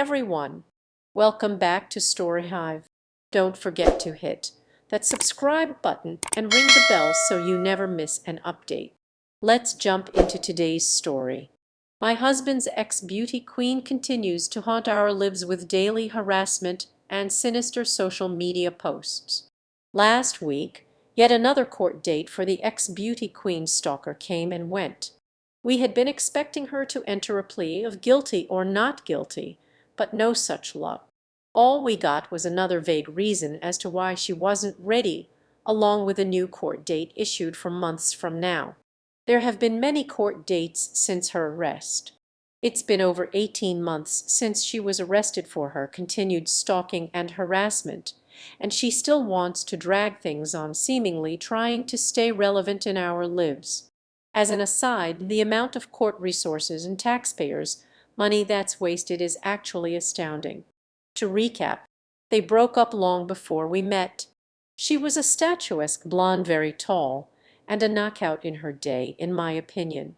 everyone! Welcome back to Story Hive. Don't forget to hit that subscribe button and ring the bell so you never miss an update. Let's jump into today's story. My husband's ex-beauty queen continues to haunt our lives with daily harassment and sinister social media posts. Last week, yet another court date for the ex-beauty queen stalker came and went. We had been expecting her to enter a plea of guilty or not guilty, but no such luck. All we got was another vague reason as to why she wasn't ready, along with a new court date issued for months from now. There have been many court dates since her arrest. It's been over 18 months since she was arrested for her continued stalking and harassment, and she still wants to drag things on, seemingly trying to stay relevant in our lives. As an aside, the amount of court resources and taxpayers' money that's wasted is actually astounding. To recap, they broke up long before we met. She was a statuesque blonde, very tall, and a knockout in her day, in my opinion.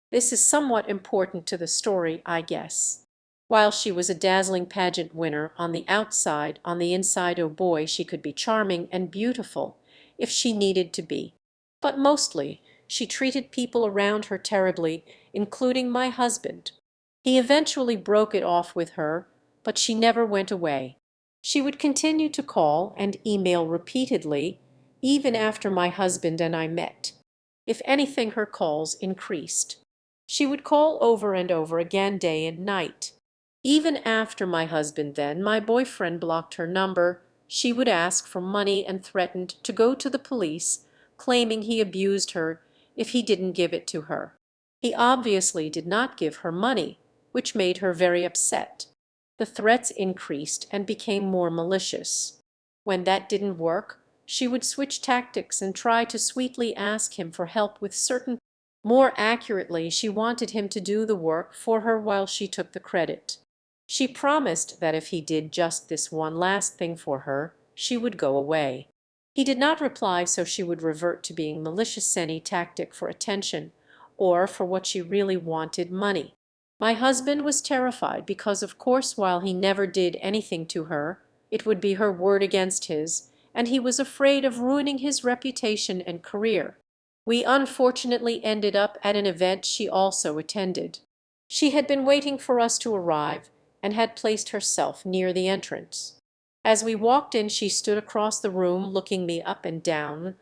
This is somewhat important to the story, I guess. While she was a dazzling pageant winner on the outside, on the inside, oh boy, she could be charming and beautiful if she needed to be. But mostly, she treated people around her terribly, including my husband. He eventually broke it off with her, but she never went away. She would continue to call and email repeatedly, even after my husband and I met. If anything, her calls increased. She would call over and over again, day and night. Even after my husband, then my boyfriend, blocked her number, she would ask for money and threatened to go to the police, claiming he abused her if he didn't give it to her. He obviously did not give her money, which made her very upset. The threats increased and became more malicious. When that didn't work, she would switch tactics and try to sweetly ask him for help with certain. More accurately, she wanted him to do the work for her while she took the credit. She promised that if he did just this one last thing for her, she would go away. He did not reply, so she would revert to being malicious, any tactic for attention, or for what she really wanted, money. My husband was terrified because, of course, while he never did anything to her, it would be her word against his, and he was afraid of ruining his reputation and career. We unfortunately ended up at an event she also attended. She had been waiting for us to arrive and had placed herself near the entrance. As we walked in, she stood across the room looking me up and down,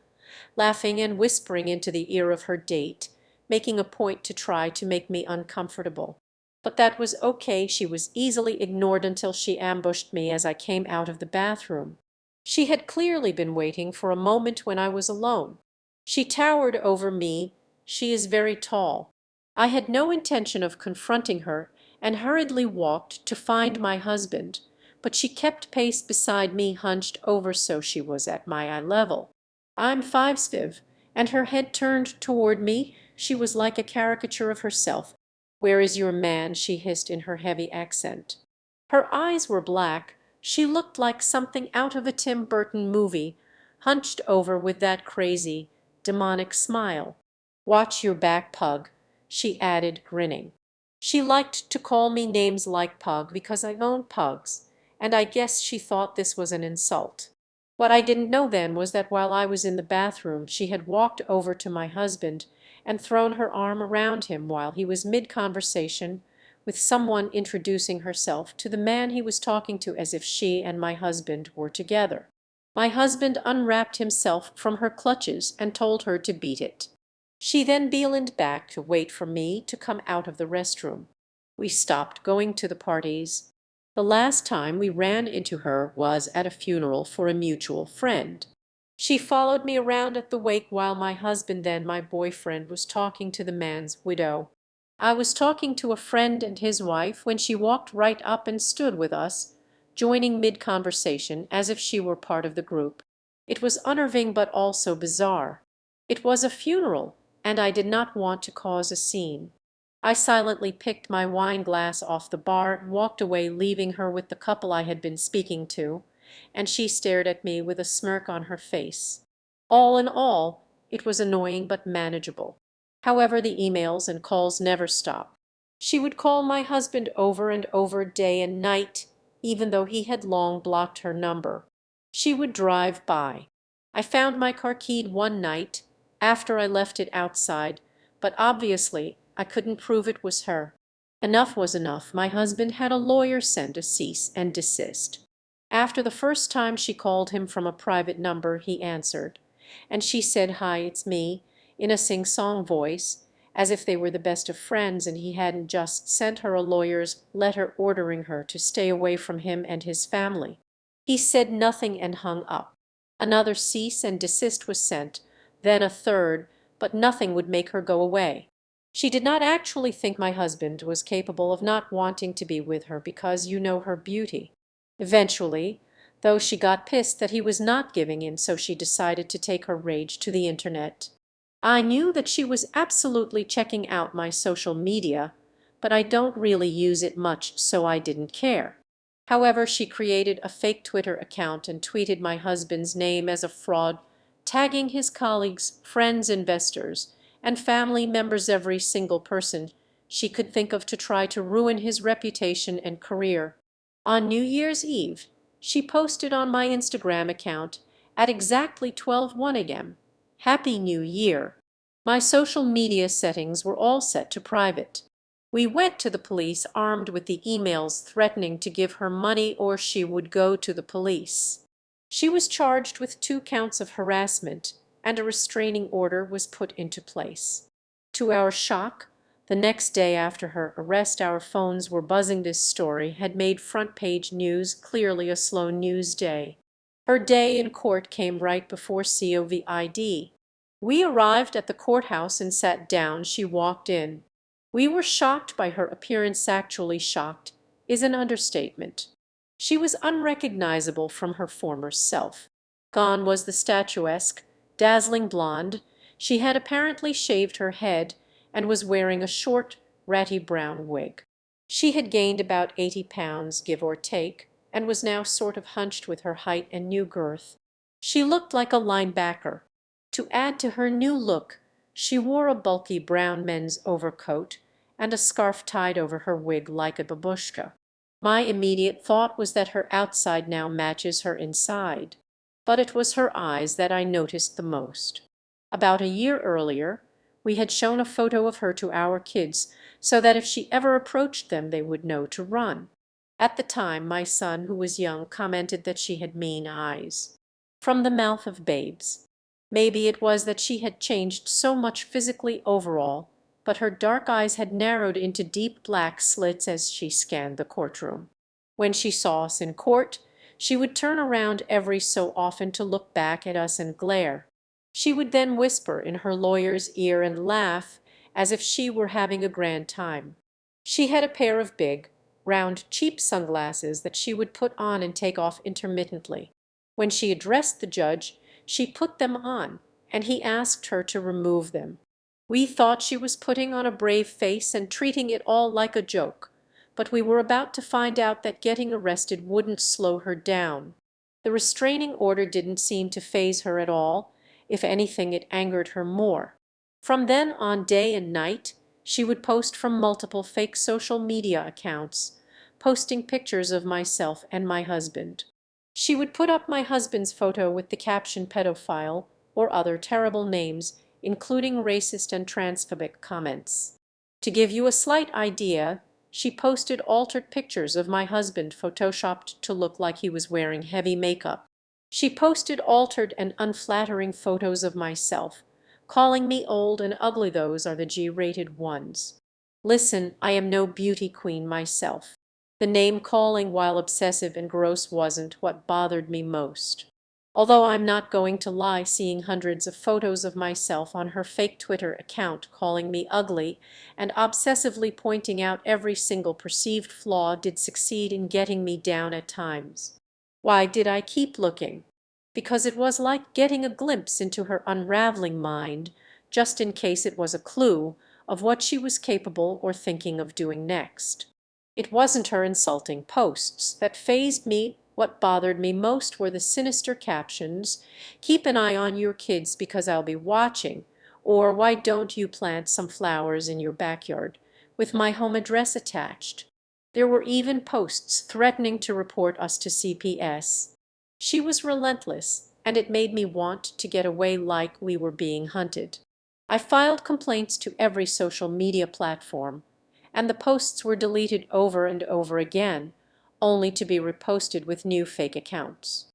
laughing and whispering into the ear of her date, making a point to try to make me uncomfortable. But that was okay. She was easily ignored until she ambushed me as I came out of the bathroom. She had clearly been waiting for a moment when I was alone. She towered over me. She is very tall. I had no intention of confronting her and hurriedly walked to find my husband, but she kept pace beside me, hunched over so she was at my eye level. I'm 5'5", and her head turned toward me. She was like a caricature of herself. "Where is your man?" she hissed in her heavy accent. Her eyes were black. She looked like something out of a Tim Burton movie, hunched over with that crazy, demonic smile. "Watch your back, Pug," she added, grinning. She liked to call me names like Pug because I owned pugs, and I guess she thought this was an insult. What I didn't know then was that while I was in the bathroom she had walked over to my husband and thrown her arm around him while he was mid-conversation with someone, introducing herself to the man he was talking to as if she and my husband were together. My husband unwrapped himself from her clutches and told her to beat it. She then beelined back to wait for me to come out of the restroom. We stopped going to the parties. The last time we ran into her was at a funeral for a mutual friend. She followed me around at the wake while my husband, then my boyfriend, was talking to the man's widow. I was talking to a friend and his wife when she walked right up and stood with us, joining mid-conversation as if she were part of the group. It was unnerving but also bizarre. It was a funeral, and I did not want to cause a scene. I silently picked my wine glass off the bar and walked away, leaving her with the couple I had been speaking to, and she stared at me with a smirk on her face. All in all, it was annoying but manageable. However, the emails and calls never stopped. She would call my husband over and over day and night, even though he had long blocked her number. She would drive by. I found my car keyed one night after I left it outside, but obviously I couldn't prove it was her. Enough was enough. My husband had a lawyer send a cease and desist. After the first time she called him from a private number, he answered, and she said, "Hi, it's me," in a sing-song voice, as if they were the best of friends and he hadn't just sent her a lawyer's letter ordering her to stay away from him and his family. He said nothing and hung up. Another cease and desist was sent, then a third, but nothing would make her go away. She did not actually think my husband was capable of not wanting to be with her because you know her beauty. Eventually, though, she got pissed that he was not giving in, so she decided to take her rage to the internet. I knew that she was absolutely checking out my social media, but I don't really use it much, so I didn't care. However, she created a fake Twitter account and tweeted my husband's name as a fraud, tagging his colleagues, friends, investors, and family members, every single person she could think of, to try to ruin his reputation and career. On New Year's Eve, she posted on my Instagram account at exactly 12:01 a.m. Happy New Year. My social media settings were all set to private. We went to the police armed with the emails threatening to give her money or she would go to the police. She was charged with 2 counts of harassment and a restraining order was put into place. To our shock, the next day after her arrest, our phones were buzzing. This story had made front page news, clearly a slow news day. Her day in court came right before COVID. We arrived at the courthouse and sat down. She walked in. We were shocked by her appearance. Actually shocked is an understatement. She was unrecognizable from her former self. Gone was the statuesque, dazzling blonde. She had apparently shaved her head and was wearing a short, ratty brown wig. She had gained about 80 pounds, give or take, and was now sort of hunched with her height and new girth. She looked like a linebacker. To add to her new look, she wore a bulky brown men's overcoat and a scarf tied over her wig like a babushka. My immediate thought was that her outside now matches her inside. But it was her eyes that I noticed the most. About a year earlier, we had shown a photo of her to our kids so that if she ever approached them they would know to run. At the time, my son, who was young, commented that she had mean eyes. From the mouth of babes. Maybe it was that she had changed so much physically overall, but her dark eyes had narrowed into deep black slits as she scanned the courtroom. When she saw us in court, she would turn around every so often to look back at us and glare. She would then whisper in her lawyer's ear and laugh as if she were having a grand time. She had a pair of big, round, cheap sunglasses that she would put on and take off intermittently. When she addressed the judge, she put them on, and he asked her to remove them. We thought she was putting on a brave face and treating it all like a joke, but we were about to find out that getting arrested wouldn't slow her down. The restraining order didn't seem to faze her at all. If anything, it angered her more. From then on, day and night, she would post from multiple fake social media accounts, posting pictures of myself and my husband. She would put up my husband's photo with the caption "pedophile" or other terrible names, including racist and transphobic comments. To give you a slight idea, she posted altered pictures of my husband photoshopped to look like he was wearing heavy makeup. She posted altered and unflattering photos of myself, calling me old and ugly. Those are the G-rated ones. Listen, I am no beauty queen myself. The name-calling, while obsessive and gross, wasn't what bothered me most. Although I'm not going to lie, seeing hundreds of photos of myself on her fake Twitter account calling me ugly and obsessively pointing out every single perceived flaw did succeed in getting me down at times. Why did I keep looking? Because it was like getting a glimpse into her unraveling mind, just in case it was a clue of what she was capable or thinking of doing next. It wasn't her insulting posts that fazed me. What bothered me most were the sinister captions, "Keep an eye on your kids because I'll be watching," or "Why don't you plant some flowers in your backyard?" with my home address attached. There were even posts threatening to report us to CPS. She was relentless, and it made me want to get away like we were being hunted. I filed complaints to every social media platform, and the posts were deleted over and over again, only to be reposted with new fake accounts.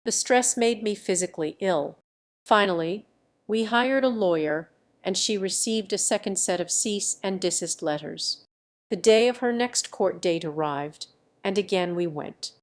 The stress made me physically ill. Finally, we hired a lawyer, and she received a second set of cease and desist letters. The day of her next court date arrived, and again we went.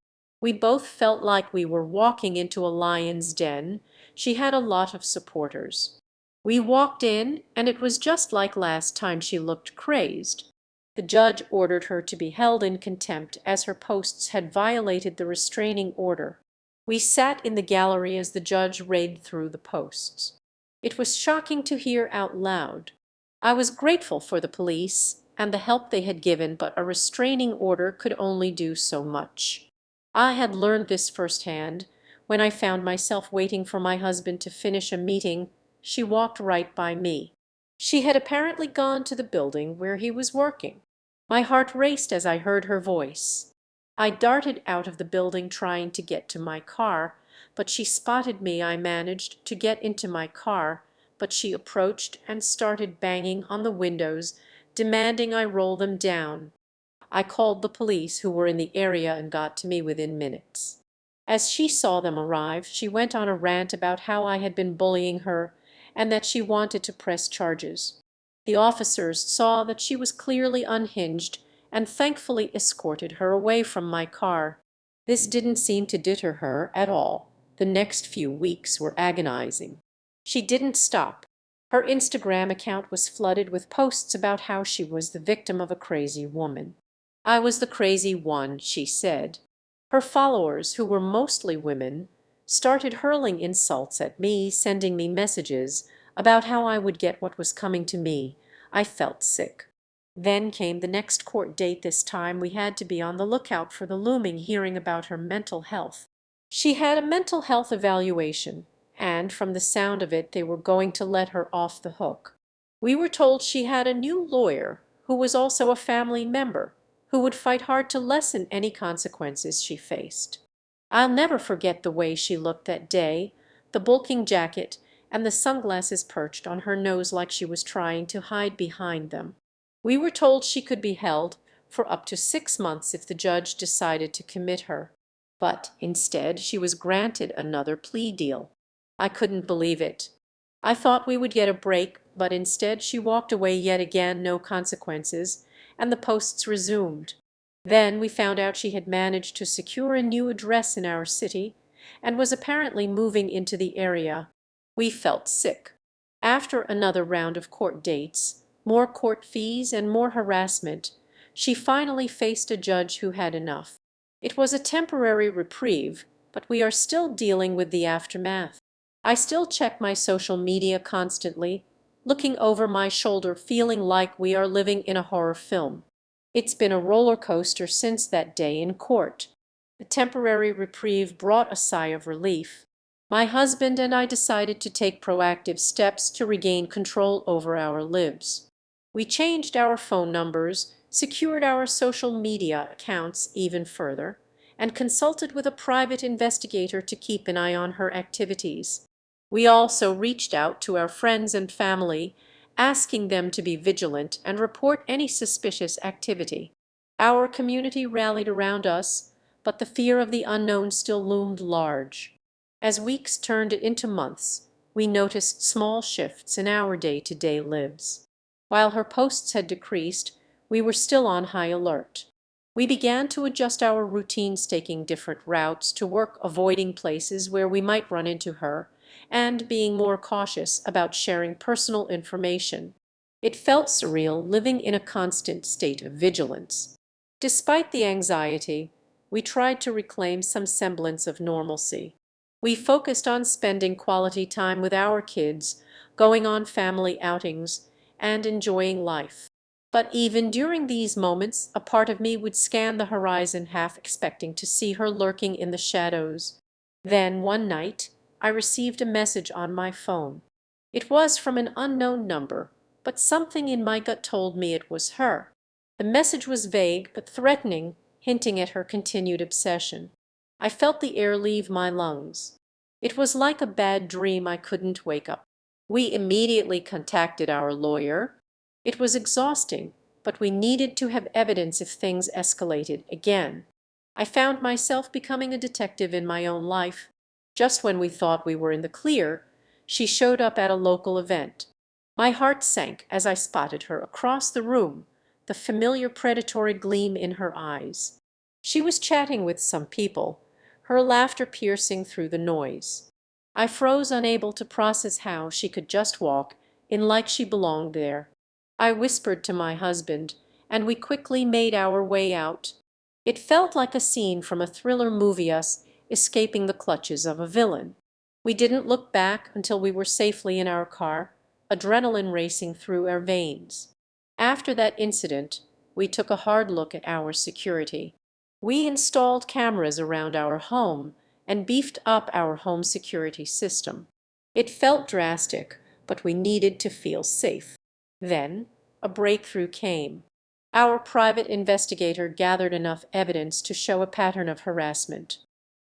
We both felt like we were walking into a lion's den. She had a lot of supporters. We walked in, and it was just like last time. She looked crazed. The judge ordered her to be held in contempt as her posts had violated the restraining order. We sat in the gallery as the judge read through the posts. It was shocking to hear out loud. I was grateful for the police and the help they had given, but a restraining order could only do so much. I had learned this firsthand when I found myself waiting for my husband to finish a meeting. She walked right by me. She had apparently gone to the building where he was working. My heart raced as I heard her voice. I darted out of the building trying to get to my car, but she spotted me. I managed to get into my car, but she approached and started banging on the windows, demanding I roll them down. I called the police, who were in the area and got to me within minutes. As she saw them arrive, she went on a rant about how I had been bullying her and that she wanted to press charges. The officers saw that she was clearly unhinged and thankfully escorted her away from my car. This didn't seem to deter her at all. The next few weeks were agonizing. She didn't stop. Her Instagram account was flooded with posts about how she was the victim of a crazy woman. I was the crazy one, she said. Her followers, who were mostly women, started hurling insults at me, sending me messages about how I would get what was coming to me. I felt sick. Then came the next court date. This time we had to be on the lookout for the looming hearing about her mental health. She had a mental health evaluation, and from the sound of it, they were going to let her off the hook. We were told she had a new lawyer who was also a family member, who would fight hard to lessen any consequences she faced. I'll never forget the way she looked that day, the bulking jacket and the sunglasses perched on her nose like she was trying to hide behind them. We were told she could be held for up to 6 months if the judge decided to commit her. But instead, she was granted another plea deal. I couldn't believe it. I thought we would get a break, but instead she walked away yet again, no consequences, and the posts resumed. Then we found out she had managed to secure a new address in our city and was apparently moving into the area. We felt sick. After another round of court dates, more court fees, and more harassment, she finally faced a judge who had enough. It was a temporary reprieve, but we are still dealing with the aftermath. I still check my social media constantly, looking over my shoulder, feeling like we are living in a horror film. It's been a roller coaster since that day in court. The temporary reprieve brought a sigh of relief. My husband and I decided to take proactive steps to regain control over our lives. We changed our phone numbers, secured our social media accounts even further, and consulted with a private investigator to keep an eye on her activities. We also reached out to our friends and family, asking them to be vigilant and report any suspicious activity. Our community rallied around us, but the fear of the unknown still loomed large. As weeks turned into months, we noticed small shifts in our day-to-day lives. While her posts had decreased, we were still on high alert. We began to adjust our routines, taking different routes to work, avoiding places where we might run into her, and being more cautious about sharing personal information. It felt surreal, living in a constant state of vigilance. Despite the anxiety, we tried to reclaim some semblance of normalcy. We focused on spending quality time with our kids, going on family outings, and enjoying life. But even during these moments, a part of me would scan the horizon, half expecting to see her lurking in the shadows. Then one night, I received a message on my phone. It was from an unknown number, but something in my gut told me it was her. The message was vague but threatening, hinting at her continued obsession. I felt the air leave my lungs. It was like a bad dream I couldn't wake up. We immediately contacted our lawyer. It was exhausting, but we needed to have evidence if things escalated again. I found myself becoming a detective in my own life. Just when we thought we were in the clear, she showed up at a local event. My heart sank as I spotted her across the room, the familiar predatory gleam in her eyes. She was chatting with some people, her laughter piercing through the noise. I froze, unable to process how she could just walk in like she belonged there. I whispered to my husband, and we quickly made our way out. It felt like a scene from a thriller movie, us escaping the clutches of a villain. We didn't look back until we were safely in our car, adrenaline racing through our veins. After that incident, we took a hard look at our security. We installed cameras around our home and beefed up our home security system. It felt drastic, but we needed to feel safe. Then a breakthrough came. Our private investigator gathered enough evidence to show a pattern of harassment.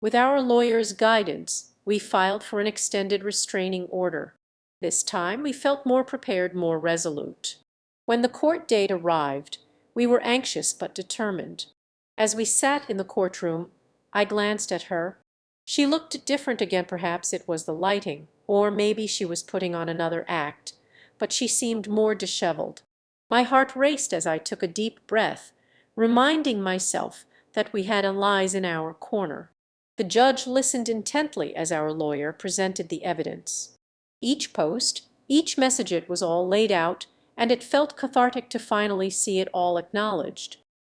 With our lawyer's guidance, we filed for an extended restraining order. This time we felt more prepared, more resolute. When the court date arrived, we were anxious but determined. As we sat in the courtroom, I glanced at her. She looked different again. Perhaps it was the lighting, or maybe she was putting on another act, but she seemed more disheveled. My heart raced as I took a deep breath, reminding myself that we had allies in our corner. The judge listened intently as our lawyer presented the evidence. Each post, each message, it was all laid out, and it felt cathartic to finally see it all acknowledged.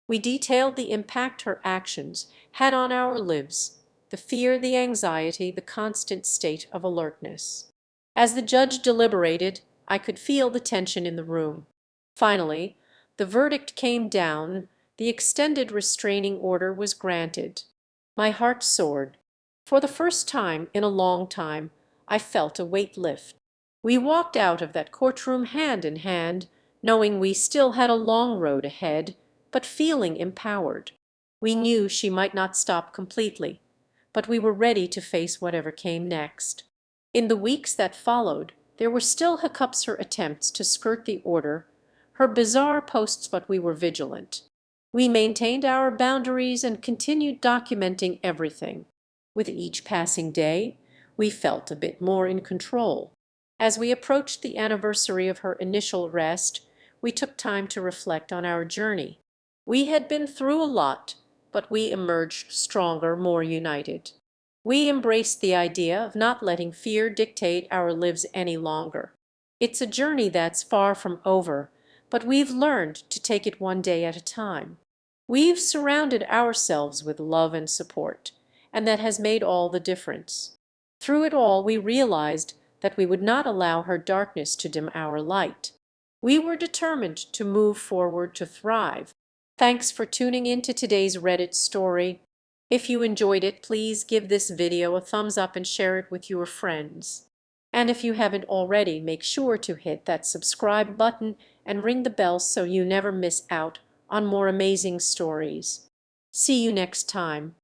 We detailed the impact her actions had on our lives, the fear, the anxiety, the constant state of alertness. As the judge deliberated, I could feel the tension in the room. Finally, the verdict came down. The extended restraining order was granted. My heart soared. For the first time in a long time, I felt a weight lift. We walked out of that courtroom hand in hand, knowing we still had a long road ahead, but feeling empowered. We knew she might not stop completely, but we were ready to face whatever came next. In the weeks that followed, there were still hiccups, her attempts to skirt the order, her bizarre posts, but we were vigilant. We maintained our boundaries and continued documenting everything. With each passing day, we felt a bit more in control. As we approached the anniversary of her initial arrest, we took time to reflect on our journey. We had been through a lot, but we emerged stronger, more united. We embraced the idea of not letting fear dictate our lives any longer. It's a journey that's far from over, but we've learned to take it one day at a time. We've surrounded ourselves with love and support, and that has made all the difference. Through it all, we realized that we would not allow her darkness to dim our light. We were determined to move forward, to thrive. Thanks for tuning in to today's Reddit story. If you enjoyed it, please give this video a thumbs up and share it with your friends. And if you haven't already, make sure to hit that subscribe button and ring the bell so you never miss out on more amazing stories. See you next time.